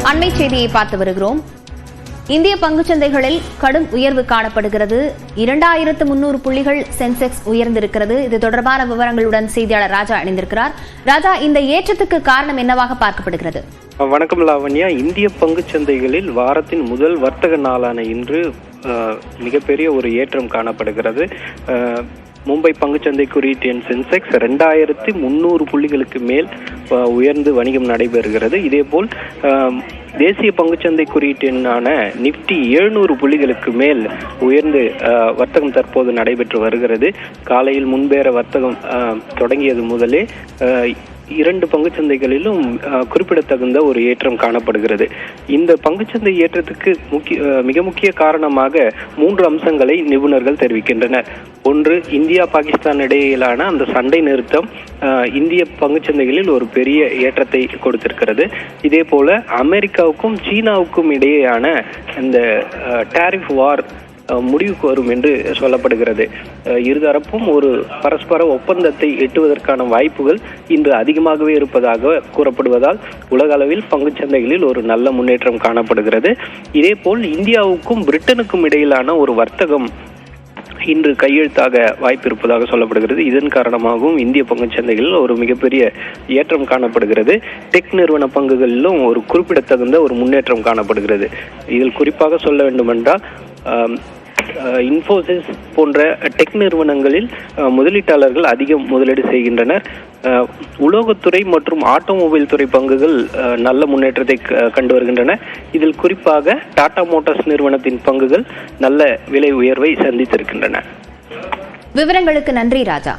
அண்மை செய்தியை பார்த்து வருகிறோம். இந்திய பங்குச்சந்தைகளில் கடும் உயர்வு காணப்படுகிறது. 2300 புள்ளிகள் சென்செக்ஸ் உயர்ந்திருக்கிறது. இது தொடர்பான விவரங்களுடன் செய்தியாளர் ராஜா இணைந்திருக்கிறார். ராஜா, இந்த ஏற்றத்துக்கு காரணம் என்னவாக பார்க்கப்படுகிறது? வணக்கம் லாவண்யா. இந்திய பங்குச்சந்தைகளில் வாரத்தின் முதல் வர்த்தக நாளான இன்று மிகப்பெரிய ஒரு ஏற்றம் காணப்படுகிறது. மும்பை பங்குச்சந்தை குறியீட்டு எண் சென்செக்ஸ் 2300 புள்ளிகளுக்கு மேல் உயர்ந்து வணிகம் நடைபெறுகிறது. இதேபோல் தேசிய பங்குச்சந்தை குறியீட்டு எண்ணான நிப்டி 700 புள்ளிகளுக்கு மேல் உயர்ந்து வர்த்தகம் தற்போது நடைபெற்று வருகிறது. காலையில் முன்பேற வர்த்தகம் தொடங்கியது முதலே இரண்டு பங்குச்சந்தைகளிலும் குறிப்பிடத்தகுந்த ஒரு ஏற்றம் காணப்படுகிறது. இந்த பங்குச்சந்தை ஏற்றத்துக்கு மிக முக்கிய காரணமாக 3 அம்சங்களை நிபுணர்கள் தெரிவிக்கின்றனர். ஒன்று, இந்தியா பாகிஸ்தான் இடையிலான அந்த சண்டை நிறுத்தம் இந்திய பங்குச்சந்தைகளில் ஒரு பெரிய ஏற்றத்தை கொடுத்திருக்கிறது. இதே போல அமெரிக்காவுக்கும் சீனாவுக்கும் இடையேயான இந்த டாரிஃப் வார் முடிவுக்கு வரும் என்று சொல்லப்படுகிறது. இருதரப்பும் ஒரு பரஸ்பர ஒப்பந்தத்தை எட்டுவதற்கான வாய்ப்புகள் இன்று அதிகமாகவே இருப்பதாக கூறப்படுவதால் உலக அளவில் பங்குச்சந்தைகளில் ஒரு நல்ல முன்னேற்றம் காணப்படுகிறது. இதேபோல் இந்தியாவுக்கும் பிரிட்டனுக்கும் இடையிலான ஒரு வர்த்தகம் இன்று கையெழுத்தாக வாய்ப்பு இருப்பதாக சொல்லப்படுகிறது. இதன் காரணமாகவும் இந்திய பங்குச்சந்தைகளில் ஒரு மிகப்பெரிய ஏற்றம் காணப்படுகிறது. டெக் நிறுவன பங்குகளிலும் ஒரு குறிப்பிடத்தகுந்த ஒரு முன்னேற்றம் காணப்படுகிறது. இதில் குறிப்பாக சொல்ல வேண்டுமென்றால் இன்ஃபோசிஸ் போன்ற டெக் நிறுவனங்களில் முதலீட்டாளர்கள் அதிகம் முதலீடு செய்கின்றனர். உலோகத்துறை மற்றும் ஆட்டோமொபைல் துறை பங்குகள் நல்ல முன்னேற்றத்தை கண்டு வருகின்றன. இதில் குறிப்பாக டாடா மோட்டார்ஸ் நிறுவனத்தின் பங்குகள் நல்ல விலை உயர்வை சந்தித்திருக்கின்றன. விவரங்களுக்கு நன்றி ராஜா.